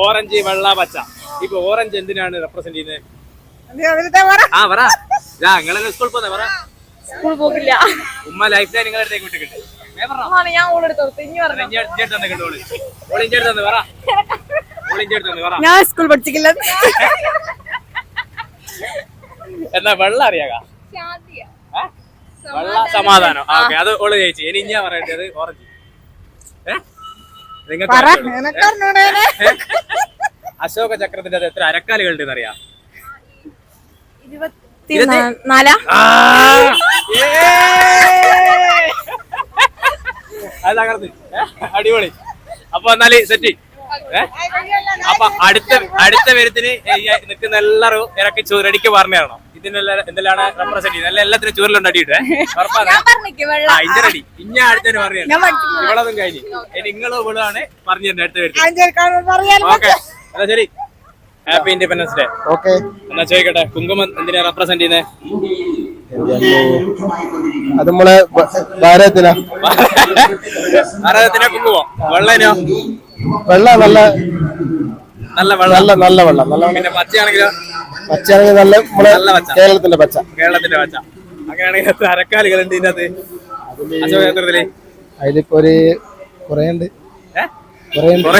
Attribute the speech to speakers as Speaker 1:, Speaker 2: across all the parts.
Speaker 1: Orange, വെള്ള, പച്ച. ഇപ്പൊ ഓറഞ്ച് എന്തിനാണ് റെപ്രസെന്റ് ചെയ്യുന്നത്? നിങ്ങളെ സ്കൂളിൽ പോന്നെ പറ.
Speaker 2: സ്കൂൾ പോകില്ല.
Speaker 1: ഉമ്മ ലൈഫ് ലൈൻ നിങ്ങളുടെ അടുത്തേക്ക് വിട്ടിട്ടുണ്ട്.
Speaker 2: ഞാൻ സ്കൂൾ പഠിച്ചിട്ടില്ല.
Speaker 1: എന്നാ വെള്ളം അറിയാക? വെള്ള സമാധാനം. ഓക്കെ, അത് ഓള് ജയിച്ചു. ഇനി ഞാൻ പറയേണ്ടത് ഓറഞ്ച്. അശോക ചക്രത്തിന്റെ അത് എത്ര അരക്കാലുകൾ ഉണ്ടെന്ന് അറിയാം?
Speaker 2: 24.
Speaker 1: അത് തകർന്ന്. അടിപൊളി. അപ്പൊ എന്നാല് സെറ്റ്. അപ്പൊ അടുത്ത വരുത്തിന് നിൽക്കുന്ന എല്ലാവരും ഇറക്കി റെഡിക്ക് പറഞ്ഞു തരണം. ഇതിനെല്ലാം എന്തെല്ലാം റെപ്രസെന്റ് ചെയ്യുന്നത് എല്ലാത്തിനും ചൂരിലുണ്ട് അടിയിട്ട് അതിന്റെ റെഡി. ഇന്ന അടുത്തന്നെ പറഞ്ഞു ഇവളതും കഴിഞ്ഞ് നിങ്ങളും ഇവളാണ് പറഞ്ഞു തരുന്നത് അടുത്ത വരുന്നത്. ഓക്കെ എന്നാ ശരി. Happy independence day.
Speaker 3: ഓക്കെ
Speaker 1: എന്നാ ചോദിക്കട്ടെ, കുങ്കുമം എന്തിനാ റെപ്രസെന്റ് ചെയ്യുന്നത്?
Speaker 3: അത് നമ്മളെ ഭാരതത്തിനാ.
Speaker 1: ഭാരതത്തിനെ കുങ്കുമം. വെള്ളനോ?
Speaker 3: വെള്ള നല്ല
Speaker 1: നല്ല വെള്ളം.
Speaker 3: നല്ല വെള്ളം.
Speaker 1: പിന്നെ പച്ചയാണെങ്കിലോ?
Speaker 3: പച്ചയാണെങ്കിൽ നല്ല
Speaker 1: പച്ച.
Speaker 3: കേരളത്തിന്റെ പച്ച.
Speaker 1: കേരളത്തിന്റെ പച്ച. അങ്ങനെയാണെങ്കിൽ എത്ര അരക്കാലുകൾ ഉണ്ട് ഇതിനകത്ത്? അശോക ചക്രത്തില്
Speaker 3: അതിലിപ്പോ ഒരു കുറേ ഉണ്ട്.
Speaker 1: 24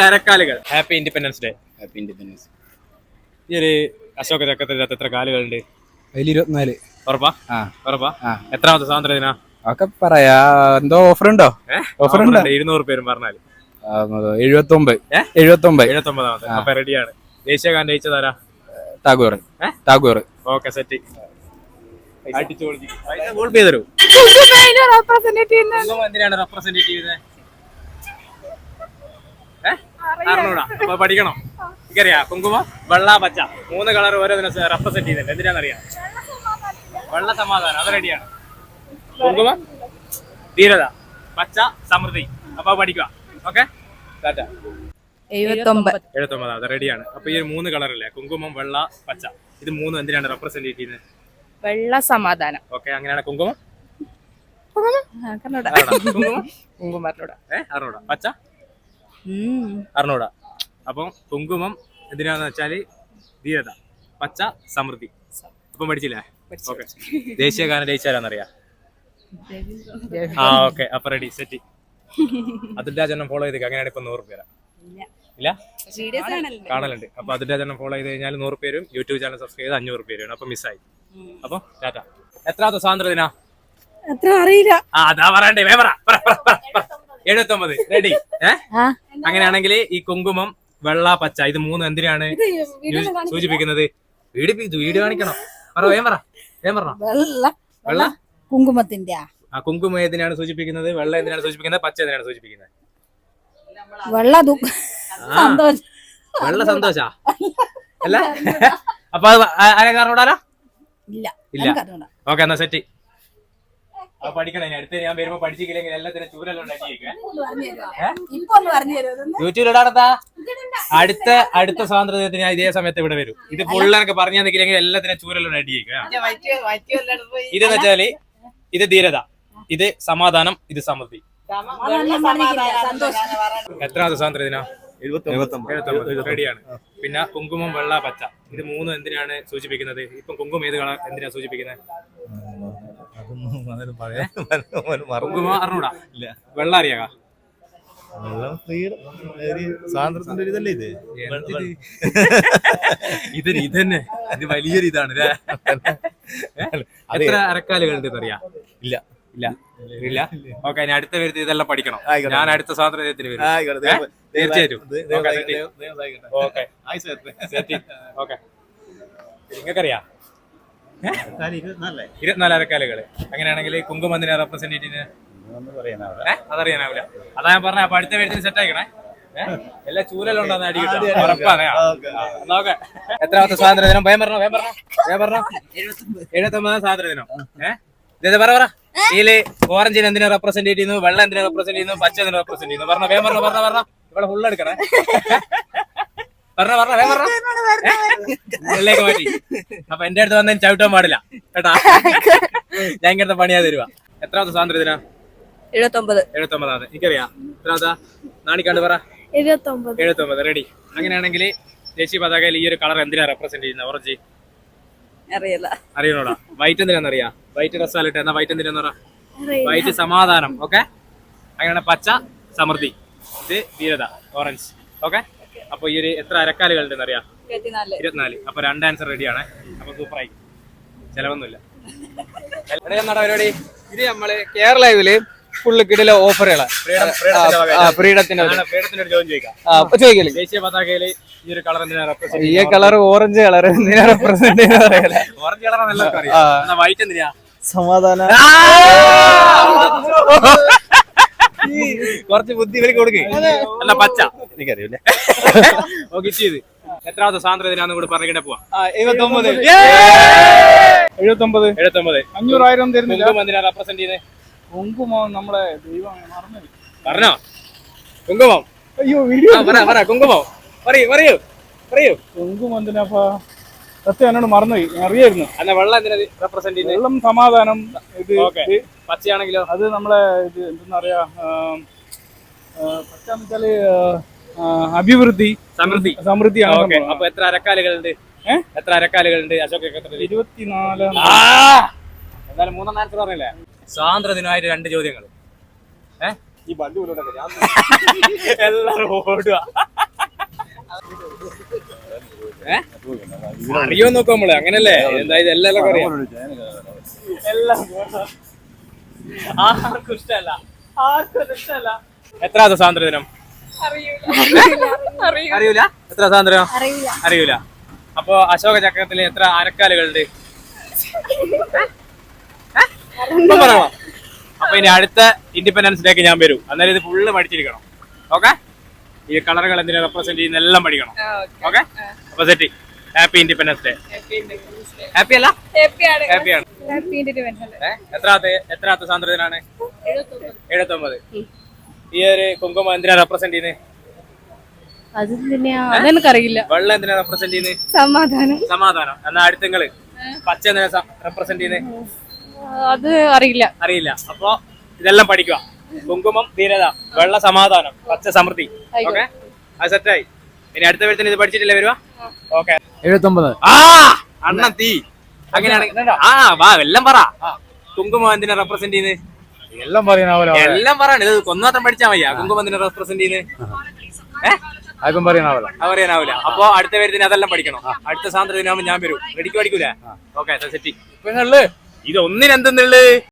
Speaker 1: അരക്കാലുകൾ. Happy independence day.
Speaker 3: Happy independence.
Speaker 1: ഈ ഒരു അശോക ചക്രത്തിനകത്ത് എത്ര കാലുകളുണ്ട്?
Speaker 3: അതിൽ 24.
Speaker 1: ഉറപ്പാ? എത്രാമത്തെ സ്വാതന്ത്ര്യ ദിനാ?
Speaker 3: ഒക്കെ പറയാ. എന്തോ ഓഫർ ഉണ്ടോ? ഓഫർ ഉണ്ട്.
Speaker 1: 200 പേരും പറഞ്ഞാല്
Speaker 3: 79.
Speaker 1: അപ്പൊ റെഡിയാണ്. ദേശീയ ഗാനം ജയിച്ചതാരാ?
Speaker 3: ടാഗോർ.
Speaker 1: Okay set. തരൂ. എന്തിനാണ് റെപ്രസെന്റ് ചെയ്യുന്നത്? അറിഞ്ഞൂടാ. അപ്പൊ പഠിക്കണം. എനിക്കറിയാം. കുങ്കുമം, വെള്ള, പച്ച 3 കളർ ഓരോ ദിനം റെപ്രസെന്റ് ചെയ്യുന്നുണ്ട്. എന്തിനാണെന്നറിയാം? വെള്ള സമാധാനം, അത് റെഡിയാണ്. കുങ്കുമം ധീരത, പച്ച സമൃദ്ധി. അപ്പൊ പഠിക്കുക. ഓക്കെ 79 അത് റെഡിയാണ്. അപ്പൊ ഈ 3 കളറല്ലേ, കുങ്കുമം, വെള്ള, പച്ച, ഇത് 3 എന്തിനാണ് റെപ്രസെന്റ് ചെയ്യുന്നത്?
Speaker 2: വെള്ള സമാധാനം.
Speaker 1: ഓക്കെ, അങ്ങനെയാണ്. കുങ്കുമം അറിഞ്ഞൂടാ. പച്ച അറിഞ്ഞൂടാ. അപ്പം കുങ്കുമം എന്തിനാന്ന് വെച്ചാല് ധീരത, പച്ച സമൃദ്ധി. അപ്പം പഠിച്ചില്ലേ? ഓക്കെ. ദേശീയ ഗാനം ജയിച്ചാരാന്നറിയാ? ഓക്കെ, അപ്പൊ റെഡി സെറ്റ്. അതിന്റെ ജനം ഫോളോ ചെയ്ത് അങ്ങനെയാണ്. ഇപ്പൊ 100 പേരാ ഇല്ല കാണലുണ്ട്. അപ്പൊ അതിന്റെ ജനം ഫോളോ ചെയ്ത് കഴിഞ്ഞാൽ 100 പേരും യൂട്യൂബ് ചാനൽ സബ്സ്ക്രൈബ് ചെയ്ത് 500 പേരാണ്. അപ്പൊ മിസ്സായി. അപ്പൊ ടാറ്റ. എത്രാമത്തെ സ്വാതന്ത്ര്യ ദിനാ?
Speaker 2: അറിയില്ല.
Speaker 1: അതാ പറയണ്ടേ? 79 റെഡി. അങ്ങനെയാണെങ്കിൽ ഈ കുങ്കുമം, വെള്ള, പച്ച ഇത് 3 എന്തിനാണ് സൂചിപ്പിക്കുന്നത്? വീഡിയോ കാണിക്കണം. വേഗം പറ. വെള്ള
Speaker 2: കുങ്കുമത്തിന്റെ
Speaker 1: കുങ്കുമം ഏതിനാണ് സൂചിപ്പിക്കുന്നത്? വെള്ള എന്തിനാണ് സൂചിപ്പിക്കുന്നത്? പച്ച എന്തിനാണ് സൂചിപ്പിക്കുന്നത്? വെള്ള സന്തോഷാ അല്ല? അപ്പൊ ആരെ കാരണോടാലോ? ഇല്ല. ഓക്കെ, എന്നാ സെറ്റ്. അപ്പൊ പഠിക്കണം. അടുത്ത് ഞാൻ വരുമ്പോ പഠിച്ചില്ലെങ്കിൽ എല്ലാത്തിനും ചൂരെല്ലാം യൂട്യൂബിലിടാറെന്താ? അടുത്ത സ്വാതന്ത്ര്യ ദിനത്തിന് ഞാൻ ഇതേ സമയത്ത് ഇവിടെ വരും. ഇത് പിള്ളേർക്ക് പറഞ്ഞു തന്നില്ലെങ്കിൽ എല്ലാത്തിനും ചൂരെല്ലാം അടിയേക്കുക. ഇതെന്ന് വെച്ചാല് ഇത് ധീരത, ഇത് സമാധാനം, ഇത് സമൃദ്ധി. എത്രാമത്തെ സ്വാതന്ത്ര്യ ദിനം? 79 റെഡിയാണ്. പിന്നെ കുങ്കുമം, വെള്ള, പച്ച ഇത് 3 എന്തിനാണ് സൂചിപ്പിക്കുന്നത്? ഇപ്പം കുങ്കുമം ഏത് കളർ എന്തിനാ സൂചിപ്പിക്കുന്നത്? കുങ്കുമം അറിഞ്ഞൂടാ. വെള്ള അറിയാ?
Speaker 3: സ്വാതന്ത്ര്യത്തിന്റെ ഒരു ഇതല്ലേ ഇത്?
Speaker 1: ഇതന്നെ ഇത് വലിയൊരു ഇതാണ്. എത്ര അരക്കാലുകൾ ഉണ്ടെന്ന് അറിയാ? ഇല്ല. ഓക്കെ, ഞാൻ അടുത്ത വരുത്തി ഇതെല്ലാം പഠിക്കണം. ഞാൻ അടുത്ത സ്വാതന്ത്ര്യത്തിന് വരും തീർച്ചയായിട്ടും. നിങ്ങൾക്കറിയാ 24 അരക്കാലുകള്. അങ്ങനെയാണെങ്കിൽ കുങ്കുമം എന്തിനാ റെപ്രസെന്റ് ചെയ്യുന്നത്? അതറിയാനാവില്ല. അതാ ഞാൻ പറഞ്ഞ. അപ്പൊ അടുത്ത വരുത്തിന് സെറ്റ് ആയിക്കണേ. എല്ലാ ചൂരെല്ലാം ഉണ്ടോ അടി കിട്ടാം. നോക്കെ. എത്രാമത്തെ സ്വാതന്ത്ര്യ ദിനം? ഭയം പറഞ്ഞോ. 79 സ്വാതന്ത്ര്യ ദിനം. പറ. ഇതില് ഓറഞ്ചിന് എന്തിനാ റെപ്രസെന്റ് ചെയ്യുന്നു? വെള്ളം എന്തിനാ റെപ്രസെന്റ് ചെയ്യുന്നു? പച്ച എന്തിനാ റെപ്രസെന്റ് ചെയ്യുന്നു? പറഞ്ഞോ. ഇവിടെ ഫുള്ള് എടുക്കണേ. പറഞ്ഞോ. വെള്ളേക്ക് മാറ്റി. അപ്പൊ എന്റെ അടുത്ത് വന്നതിന് ചവിട്ടാൻ പാടില്ല കേട്ടാ. ഞാൻ ഇങ്ങനത്തെ പണിയാ തരുവാ. എത്രാമത്തെ സ്വാതന്ത്ര്യ ദിനാ?
Speaker 2: 79.
Speaker 1: 79. എനിക്കറിയാം. എത്രാമതാ? നാണിക്കാണ്ട് പറ. 79. റെഡി. അങ്ങനെയാണെങ്കിൽ ദേശീയ പതാകയിൽ ഈ ഒരു കളർ എന്തിനാ റെപ്രസെന്റ് ചെയ്യുന്നത്? ഓറഞ്ച്
Speaker 2: അറിയില്ല.
Speaker 1: അറിയണോടാ. വൈറ്റ് എന്തിനാന്ന് അറിയാം? വൈറ്റ് ഡ്രസ്സാലിട്ട് എന്നാ വൈറ്റ് എന്തിനാന്ന് പറ. വൈറ്റ് സമാധാനം. ഓക്കെ. അങ്ങനെയാണ് പച്ച സമൃദ്ധി, ഇത് ധീരത, ഓറഞ്ച്. ഓക്കെ. അപ്പൊ ഈ ഒരു എത്ര അരക്കാലുകൾ ഉണ്ടെന്ന് അറിയാം? 24. അപ്പൊ 2 ആൻസർ റെഡിയാണ്. അപ്പൊ സൂപ്പറായി, ചെലവൊന്നുമില്ല. എവിടെയാ പരിപാടി?
Speaker 4: ഇത് നമ്മള് കേരള ലൈവില് ഫുള്ള് കിടില ഓഫറുകളാ. ഫ്രീഡത്തിന്റെ
Speaker 1: ഒരു ചോദ്യം ചോദിക്കാം.
Speaker 4: ചോദിക്കല്
Speaker 1: ദേശീയ പതാകയില് ഈ ഒരു കളർ എന്തിനാ റെപ്രസെന്റ്
Speaker 4: ഈ കളർ ഓറഞ്ച് കളർ എന്തിനാ റെപ്രസെന്റ് ചെയ്യുന്ന
Speaker 1: ഓറഞ്ച് കളർ എല്ലാവർക്കും അറിയാം. വൈറ്റ് എന്തിനാ?
Speaker 4: സമാധാനം.
Speaker 1: കുറച്ച് ബുദ്ധി ഇവർക്ക് കൊടുക്ക്. അല്ല പച്ച എനിക്കറിയില്ല. ഓക്കെ, ചെയ്ത് എത്രാമത്തെ സ്വാതന്ത്ര്യ ദിനാന്ന് കൂടെ പറഞ്ഞിട്ട് പോവാം.
Speaker 4: 79.
Speaker 3: 500,000 തരുന്നില്ല.
Speaker 1: കുങ്കുമം എന്തിനാ റെപ്രസെന്റ് ചെയ്യുന്നത്?
Speaker 3: കുങ്കുമം നമ്മളെ ദൈവം മറന്നു.
Speaker 1: പറഞ്ഞോ കുങ്കുമം?
Speaker 3: അയ്യോ വീഡിയോ
Speaker 1: പറ കുങ്കുമം. പറയൂ.
Speaker 3: കുങ്കുമം എന്തിനാ? സത്യം എന്നോട് മറന്നുപോയി, അറിയായിരുന്നു.
Speaker 1: അല്ല വെള്ളം എന്തിനാ റെപ്രസെന്റ് ചെയ്യുന്നത്?
Speaker 3: വെള്ളം സമാധാനം. ഇത്
Speaker 1: പച്ചയാണെങ്കിലോ?
Speaker 3: അത് നമ്മളെ ഇത് എന്തെന്ന് പറയാ, പച്ചാന്ന് വെച്ചാല് അഭിവൃദ്ധി, സമൃദ്ധിയാണ്.
Speaker 1: ഓക്കെ. അപ്പൊ എത്ര അരക്കാലുകളുണ്ട്? എത്ര അരക്കാലുകളുണ്ട് അശോക്?
Speaker 3: 24.
Speaker 1: എന്തായാലും 3 ആൻസർ പറഞ്ഞില്ലേ? സ്വാതന്ത്ര്യ ദിനമായിട്ട് 2 ചോദ്യങ്ങൾ. ഈ ബന്ധു എല്ലാരും ഓടുക. അറിയോ നോക്കാം നമ്മള്, അങ്ങനല്ലേ? എന്തായാലും എല്ലാവർക്കും അറിയാം. ആർക്കും ഇഷ്ടമല്ല. എത്രാമത്തെ സ്വാതന്ത്ര്യ ദിനം? അറിയൂല. എത്ര സ്വാതന്ത്ര്യം? അറിയൂല. അപ്പൊ അശോക ചക്രത്തിൽ എത്ര അരക്കാലുകളുണ്ട്? പറയണോ? അപ്പൊ ഇനി അടുത്ത ഇൻഡിപെൻഡൻസ് ഡേക്ക് ഞാൻ വരും. അന്നേരം ഇത് ഫുള്ള് പഠിച്ചിരിക്കണം. ഓക്കെ. ഈ കളറുകൾ എന്തിനാ റെപ്രസെന്റ് ചെയ്യുന്ന എല്ലാം പഠിക്കണം. ഓക്കെ. അപ്പൊ set. Happy independence day. Happy അല്ല? ഹാപ്പിയാണ്. എത്രാമത്തെ സ്വാതന്ത്ര്യ ദിനാണ്? 79. ഈ ഒരു കുങ്കുമം എന്തിനാ റെപ്രസെന്റ് ചെയ്യുന്നത്?
Speaker 2: അതെനിക്കറിയില്ല.
Speaker 1: വെള്ളം എന്തിനാ റെപ്രസെന്റ് ചെയ്യുന്നത്? സമാധാനം. എന്നാ അടുത്ത നിങ്ങള് പച്ച എന്തിനാ റെപ്രസെന്റ് ചെയ്യുന്നത്?
Speaker 2: അത് അറിയില്ല.
Speaker 1: അപ്പൊ ഇതെല്ലാം പഠിക്കുക. കുങ്കുമം ധീരത, വെള്ള സമാധാനം, പച്ച സമൃദ്ധി. ഓക്കെ, അത് സെറ്റായി. ഇനി അടുത്ത വരുത്തിന് ഇത് പഠിച്ചിട്ടില്ലേ വരുവാ? ഓക്കെ.
Speaker 3: 79.
Speaker 1: അണ്ണൻ തീ. അങ്ങനെയാണ്. വാ എല്ലാം പറ. കുങ്കുമം എന്തിനാ റെപ്രസെന്റ് ചെയ്യുന്നത്?
Speaker 3: എല്ലാം പറയാനാവല്ലോ.
Speaker 1: എല്ലാം പറയാണ്. ഇത് കൊന്നാത്രം പഠിച്ചാ മതിയാ. കുങ്കുമം എന്തിനാ റെപ്രസെന്റ് ചെയ്യുന്നത്?
Speaker 3: ആർക്കും പറയാനാവില്ല.
Speaker 1: പറയാനാവില്ല. അപ്പൊ അടുത്ത വരുത്തിന് അതെല്ലാം പഠിക്കണം. അടുത്ത സ്വാതന്ത്ര്യ ദിനാകുമ്പോൾ ഞാൻ വരും. റെഡിക്ക് പഠിക്കൂലേ? Okay, set. ഇതൊന്നിനെന്തെന്നുള്ളു